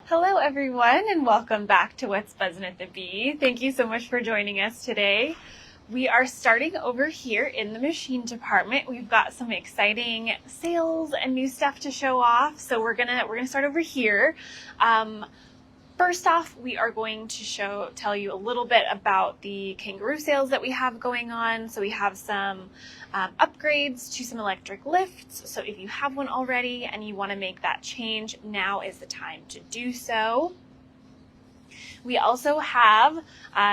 Hello everyone, and welcome back to What's Buzzin' at the Bee. Thank you so much for joining us today. We are starting over here in the machine department. We've got some exciting sales and new stuff to show off, so we're gonna start over here. First off, we are going to tell you a little bit about the kangaroo sales that we have going on. So we have some upgrades to some electric lifts. So if you have one already and you want to make that change, now is the time to do so. We also have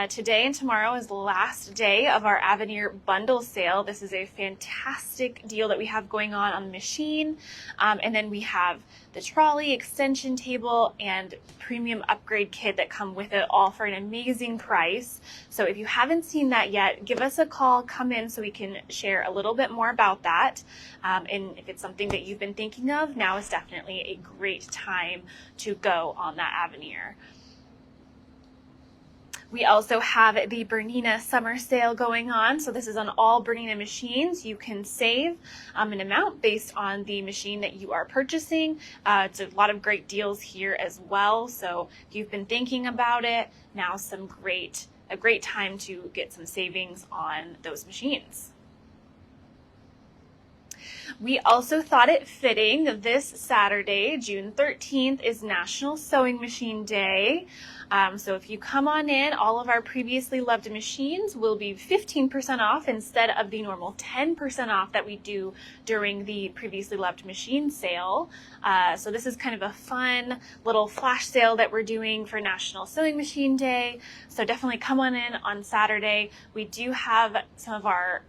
today and tomorrow is the last day of our Avenir bundle sale. This is a fantastic deal that we have going on the machine. And then we have the trolley, extension table, and premium upgrade kit that come with it, all for an amazing price. So if you haven't seen that yet, give us a call, come in so we can share a little bit more about that. And if it's something that you've been thinking of, now is definitely a great time to go on that Avenir. We also have the Bernina summer sale going on. So this is on all Bernina machines. You can save an amount based on the machine that you are purchasing. It's a lot of great deals here as well. So if you've been thinking about it, now's a great time to get some savings on those machines. We also thought it fitting this Saturday, June 13th, is National Sewing Machine Day. So if you come on in, all of our previously loved machines will be 15% off instead of the normal 10% off that we do during the previously loved machine sale. So this is kind of a fun little flash sale that we're doing for National Sewing Machine Day. So definitely come on in on Saturday. We do have some of our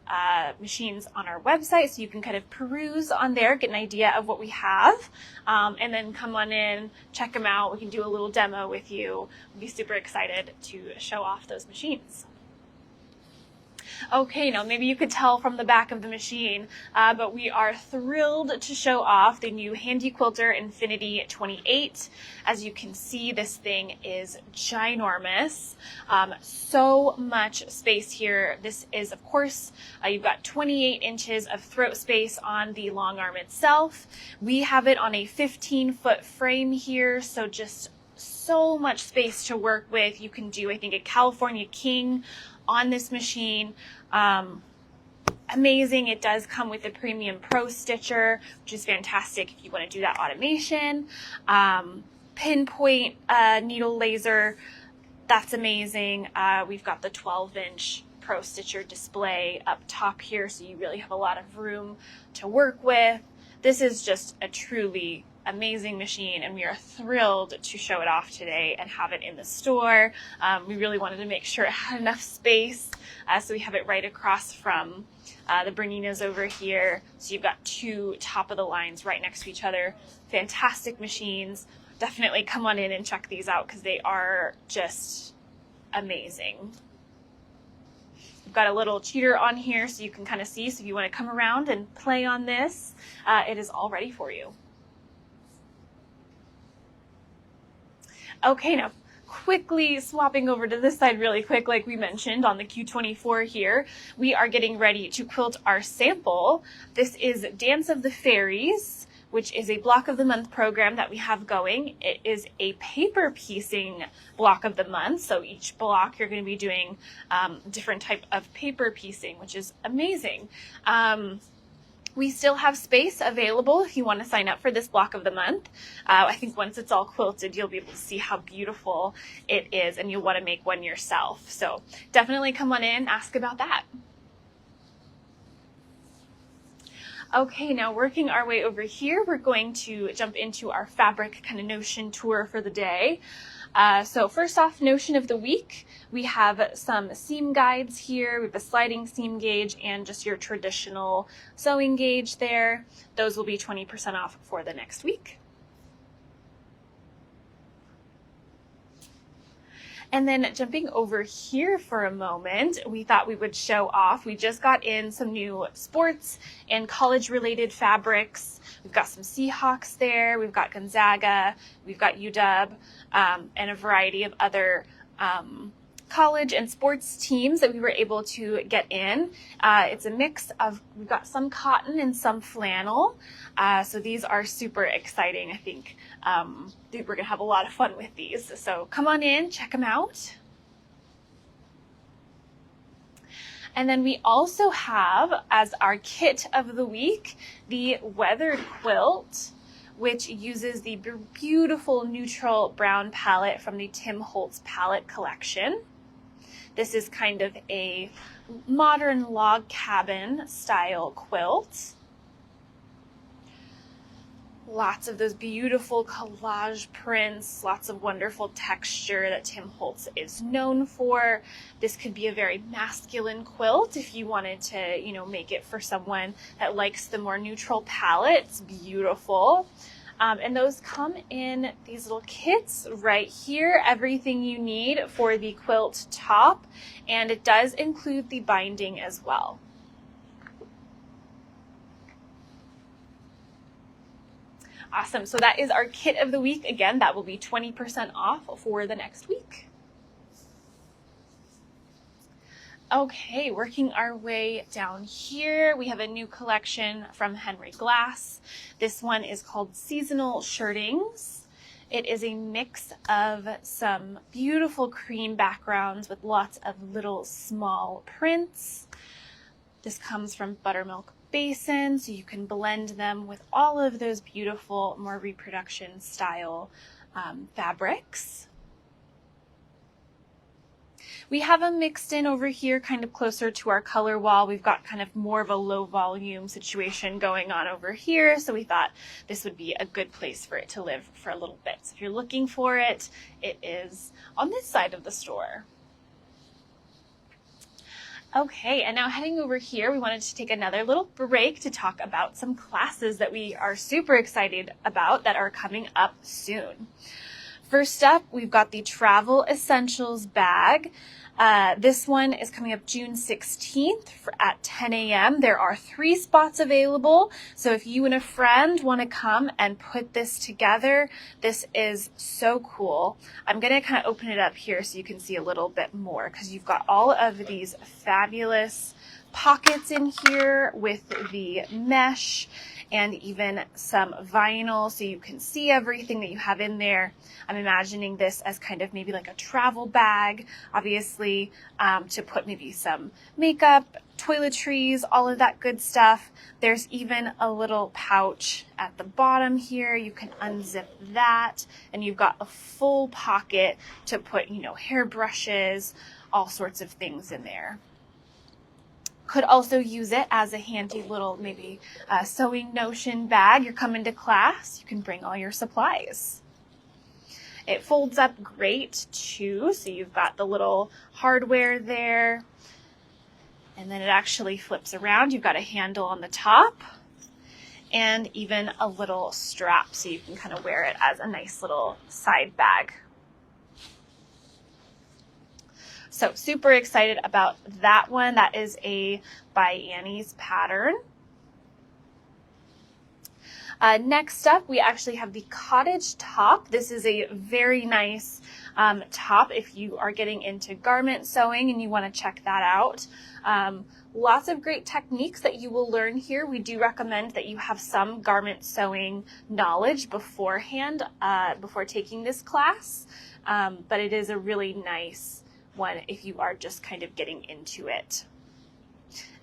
machines on our website, so you can kind of peruse on there, get an idea of what we have, and then come on in, check them out. We can do a little demo with you. We'd be super excited to show off those machines. Okay, now maybe you could tell from the back of the machine, but we are thrilled to show off the new Handy Quilter Infinity 28. As you can see, this thing is ginormous. So much space here. This is, of course, you've got 28 inches of throat space on the long arm itself. We have it on a 15-foot frame here, so just so much space to work with. You can do, I think, a California King on this machine. Amazing. It does come with a premium pro stitcher, which is fantastic if you want to do that automation. Pinpoint needle laser, that's amazing. We've got the 12-inch pro stitcher display up top here, so you really have a lot of room to work with. This is just a truly amazing machine, and we are thrilled to show it off today and have it in the store. We really wanted to make sure it had enough space, so we have it right across from the Berninas over here. So you've got two top of the lines right next to each other. Fantastic machines. Definitely come on in and check these out because they are just amazing. We've got a little cheater on here so you can kind of see. So if you want to come around and play on this, it is all ready for you. Okay, now quickly swapping over to this side really quick, like we mentioned on the Q24 here, we are getting ready to quilt our sample. This is Dance of the Fairies, which is a block of the month program that we have going. It is a paper piecing block of the month. So each block you're going to be doing different type of paper piecing, which is amazing. We still have space available if you want to sign up for this block of the month. I think once it's all quilted, you'll be able to see how beautiful it is, and you'll want to make one yourself. So definitely come on in, ask about that. Okay, now working our way over here, we're going to jump into our fabric kind of notion tour for the day. So first off, notion of the week, we have some seam guides here. We have a sliding seam gauge and just your traditional sewing gauge there. Those will be 20% off for the next week. And then jumping over here for a moment, we thought we would show off. We just got in some new sports and college related fabrics. We've got some Seahawks there. We've got Gonzaga. We've got UW and a variety of other college and sports teams that we were able to get in. It's a mix of, we've got some cotton and some flannel. So these are super exciting. I think we're going to have a lot of fun with these. So come on in, check them out. And then we also have, as our kit of the week, the weathered quilt, which uses the beautiful neutral brown palette from the Tim Holtz palette collection. This is kind of a modern log cabin style quilt. Lots of those beautiful collage prints, lots of wonderful texture that Tim Holtz is known for. This could be a very masculine quilt if you wanted to, make it for someone that likes the more neutral palette. It's beautiful. And those come in these little kits right here, everything you need for the quilt top, and it does include the binding as well. Awesome. So that is our kit of the week. Again, that will be 20% off for the next week. Okay, working our way down here, we have a new collection from Henry Glass. This one is called Seasonal Shirtings. It is a mix of some beautiful cream backgrounds with lots of little small prints. This comes from Buttermilk Basin, so you can blend them with all of those beautiful, more reproduction style fabrics. We have them mixed in over here, kind of closer to our color wall. We've got kind of more of a low volume situation going on over here, so we thought this would be a good place for it to live for a little bit. So if you're looking for it, it is on this side of the store. Okay, and now heading over here, we wanted to take another little break to talk about some classes that we are super excited about that are coming up soon. First up, we've got the Travel Essentials bag. This one is coming up June 16th at 10 a.m. There are 3 spots available. So if you and a friend want to come and put this together, this is so cool. I'm going to kind of open it up here so you can see a little bit more, because you've got all of these fabulous pockets in here with the mesh and even some vinyl so you can see everything that you have in there. I'm imagining this as kind of maybe like a travel bag, obviously, to put maybe some makeup, toiletries, all of that good stuff. There's even a little pouch at the bottom here. You can unzip that, and you've got a full pocket to put, hairbrushes, all sorts of things in there. Could also use it as a handy little maybe sewing notion bag. You're coming to class, you can bring all your supplies. It folds up great too, so you've got the little hardware there, and then it actually flips around. You've got a handle on the top and even a little strap, so you can kind of wear it as a nice little side bag. So super excited about that one. That is a by Annie's pattern. Next up, we actually have the cottage top. This is a very nice top if you are getting into garment sewing and you want to check that out. Lots of great techniques that you will learn here. We do recommend that you have some garment sewing knowledge beforehand, before taking this class, but it is a really nice one if you are just kind of getting into it.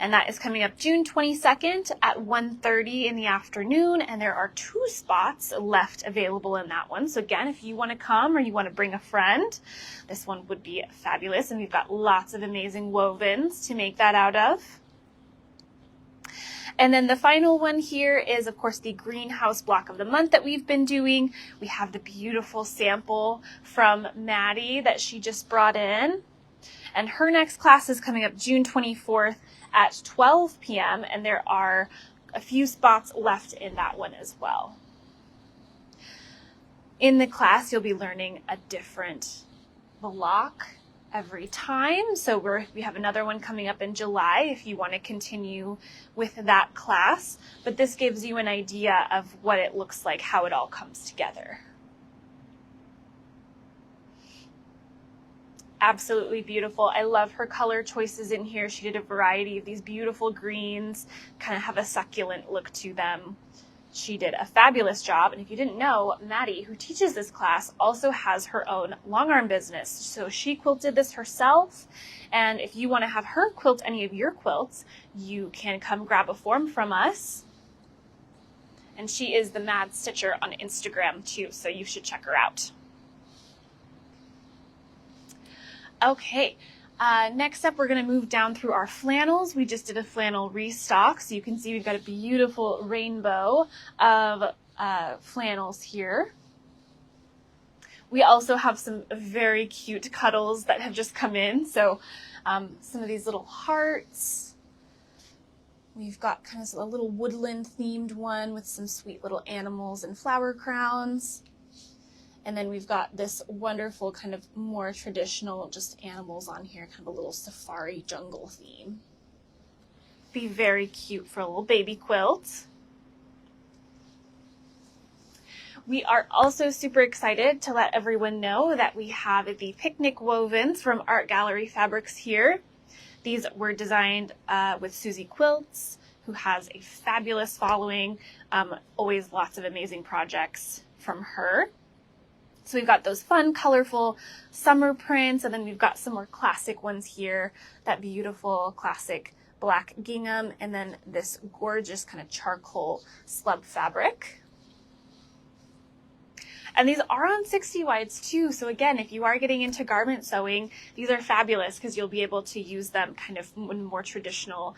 And that is coming up June 22nd at 1:30 in the afternoon, and there are 2 spots left available in that one. So again, if you want to come or you want to bring a friend, this one would be fabulous, and we've got lots of amazing wovens to make that out of. And then the final one here is, of course, the greenhouse block of the month that we've been doing. We have the beautiful sample from Maddie that she just brought in. And her next class is coming up June 24th at 12 p.m. And there are a few spots left in that one as well. In the class, you'll be learning a different block every time. So we have another one coming up in July if you want to continue with that class. But this gives you an idea of what it looks like, how it all comes together. absolutely beautiful. I love her color choices in here. She did a variety of these beautiful greens, kind of have a succulent look to them. She did a fabulous job. And if you didn't know, Maddie, who teaches this class, also has her own long arm business. So she quilted this herself. And if you want to have her quilt any of your quilts, you can come grab a form from us. And she is the Mad Stitcher on Instagram too, so you should check her out. Okay, next up we're going to move down through our flannels. We just did a flannel restock, so you can see we've got a beautiful rainbow of flannels here. We also have some very cute cuddles that have just come in, so some of these little hearts. We've got kind of a little woodland themed one with some sweet little animals and flower crowns. And then we've got this wonderful kind of more traditional just animals on here, kind of a little safari jungle theme. Be very cute for a little baby quilt. We are also super excited to let everyone know that we have the picnic wovens from Art Gallery Fabrics here. These were designed with Susie Quilts, who has a fabulous following, always lots of amazing projects from her. So we've got those fun, colorful summer prints, and then we've got some more classic ones here, that beautiful classic black gingham, and then this gorgeous kind of charcoal slub fabric. And these are on 60 wides too. So again, if you are getting into garment sewing, these are fabulous because you'll be able to use them kind of in more traditional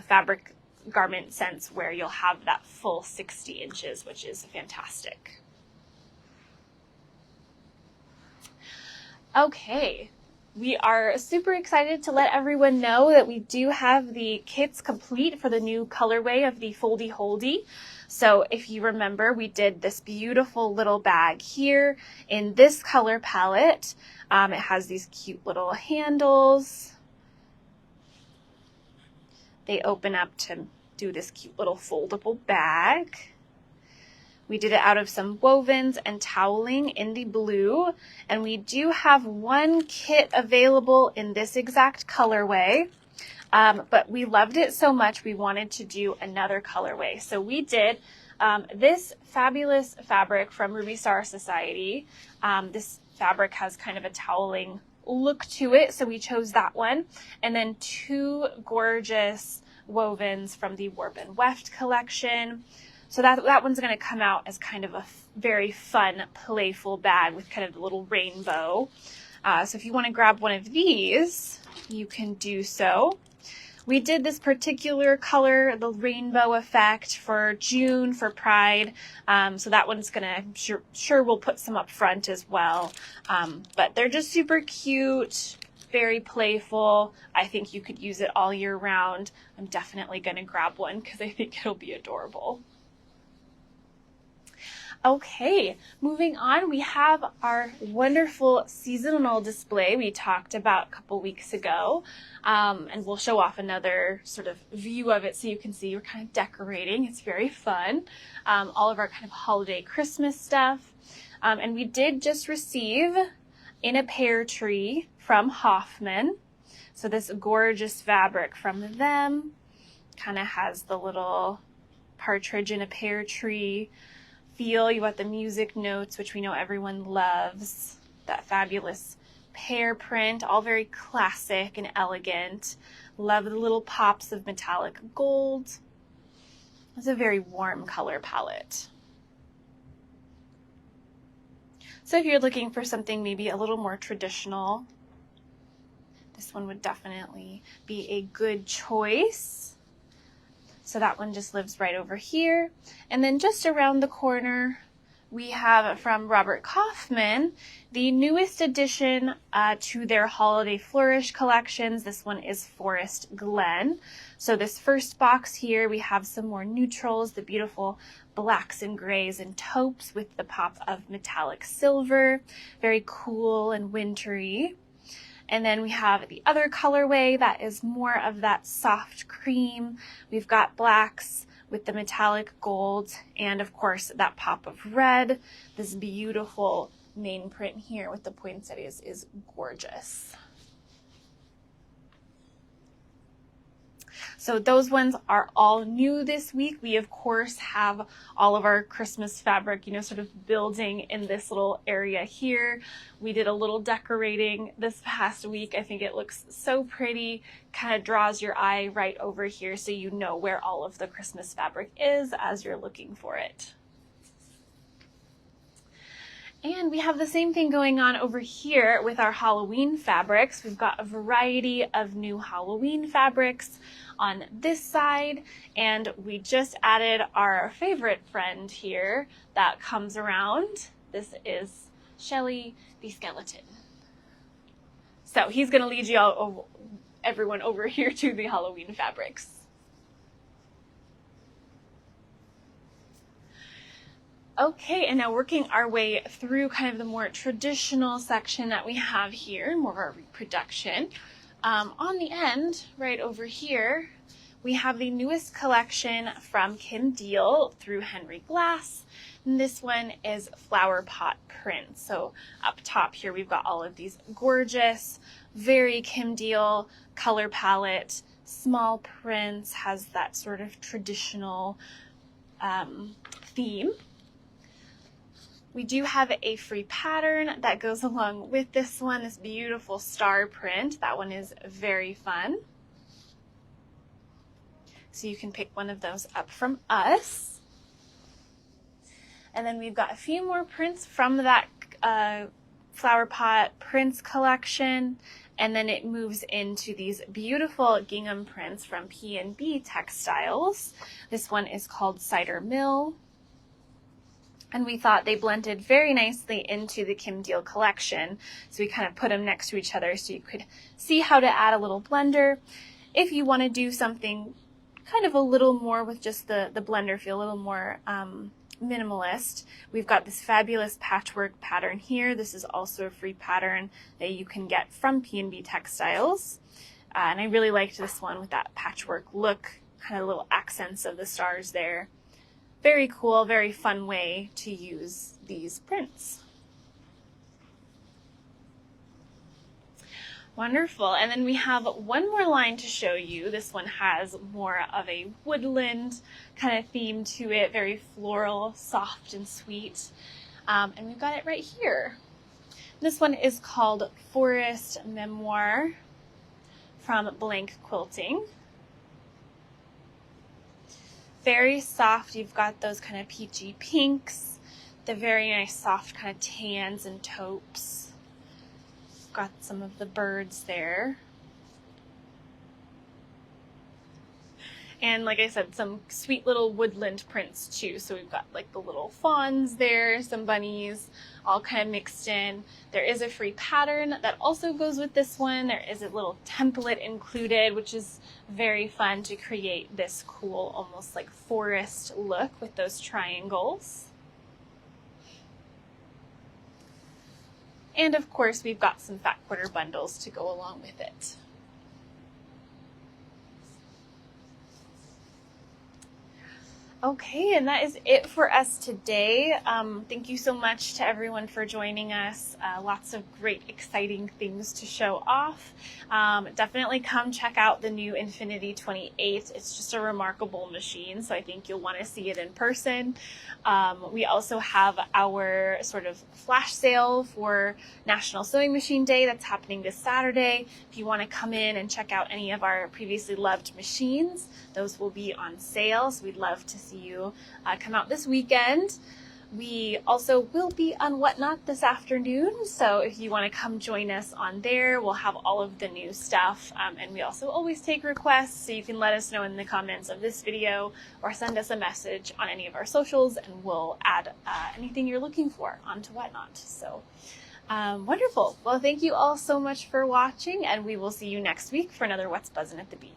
fabric garment sense where you'll have that full 60 inches, which is fantastic. Okay. We are super excited to let everyone know that we do have the kits complete for the new colorway of the Foldy Holdy. So if you remember, we did this beautiful little bag here in this color palette. It has these cute little handles. They open up to do this cute little foldable bag. We did it out of some wovens and toweling in the blue, and we do have one kit available in this exact colorway, but we loved it so much we wanted to do another colorway. So we did this fabulous fabric from Ruby Star Society. This fabric has kind of a toweling look to it, so we chose that one, and then two gorgeous wovens from the Warp and Weft collection. So that one's going to come out as kind of a very fun, playful bag with kind of a little rainbow. So if you want to grab one of these, you can do so. We did this particular color, the rainbow effect, for June, for Pride. So that one's going to, sure we'll put some up front as well. But they're just super cute, very playful. I think you could use it all year round. I'm definitely going to grab one because I think it'll be adorable. Okay, moving on, we have our wonderful seasonal display we talked about a couple weeks ago, and we'll show off another sort of view of it so you can see we're kind of decorating. It's very fun. All of our kind of holiday Christmas stuff. And we did just receive In a Pear Tree from Hoffman. So this gorgeous fabric from them kind of has the little partridge in a pear tree feel. You got the music notes, which we know everyone loves. That fabulous pear print, all very classic and elegant. Love the little pops of metallic gold. It's a very warm color palette. So if you're looking for something maybe a little more traditional, this one would definitely be a good choice. So that one just lives right over here. And then just around the corner, we have from Robert Kaufman, the newest addition to their Holiday Flourish collections. This one is Forest Glen. So this first box here, we have some more neutrals, the beautiful blacks and grays and taupes with the pop of metallic silver. Very cool and wintry. And then we have the other colorway that is more of that soft cream. We've got blacks with the metallic gold and of course that pop of red, this beautiful main print here with the poinsettias is gorgeous. So those ones are all new this week. We, of course, have all of our Christmas fabric, sort of building in this little area here. We did a little decorating this past week. I think it looks so pretty, kind of draws your eye right over here so you know where all of the Christmas fabric is as you're looking for it. And we have the same thing going on over here with our Halloween fabrics. We've got a variety of new Halloween fabrics on this side, and we just added our favorite friend here that comes around. This is Shelly the skeleton. So he's going to lead you all, everyone over here to the Halloween fabrics. Okay, and now working our way through kind of the more traditional section that we have here, more of our reproduction. On the end, right over here, we have the newest collection from Kim Deal through Henry Glass. And this one is flower pot prints. So up top here, we've got all of these gorgeous, very Kim Deal color palette, small prints, has that sort of traditional theme. We do have a free pattern that goes along with this one, this beautiful star print. That one is very fun. So you can pick one of those up from us. And then we've got a few more prints from that flower pot prints collection. And then it moves into these beautiful gingham prints from P&B Textiles. This one is called Cider Mill. And we thought they blended very nicely into the Kim Deal collection. So we kind of put them next to each other so you could see how to add a little blender. If you want to do something kind of a little more with just the blender feel, a little more minimalist, we've got this fabulous patchwork pattern here. This is also a free pattern that you can get from P&B Textiles. And I really liked this one with that patchwork look, kind of little accents of the stars there. Very cool, very fun way to use these prints. Wonderful. And then we have one more line to show you. This one has more of a woodland kind of theme to it, very floral, soft and sweet. And we've got it right here. This one is called Forest Memoir from Blank Quilting. Very soft. You've got those kind of peachy pinks, the very nice soft kind of tans and taupes. Got some of the birds there. And like I said, some sweet little woodland prints too. So we've got like the little fawns there, some bunnies, all kind of mixed in. There is a free pattern that also goes with this one. There is a little template included, which is very fun to create this cool, almost like forest look with those triangles. And of course, we've got some fat quarter bundles to go along with it. Okay, and that is it for us today. Thank you so much to everyone for joining us. Lots of great, exciting things to show off. Definitely come check out the new Infinity 28. It's just a remarkable machine, so I think you'll want to see it in person. We also have our sort of flash sale for National Sewing Machine Day that's happening this Saturday. If you want to come in and check out any of our previously loved machines, those will be on sale, so we'd love to see you come out this weekend. We also will be on Whatnot this afternoon, so if you want to come join us on there, we'll have all of the new stuff, and we also always take requests, so you can let us know in the comments of this video or send us a message on any of our socials, and we'll add anything you're looking for onto Whatnot. So wonderful. Well, thank you all so much for watching, and we will see you next week for another What's Buzzin' at the Bee.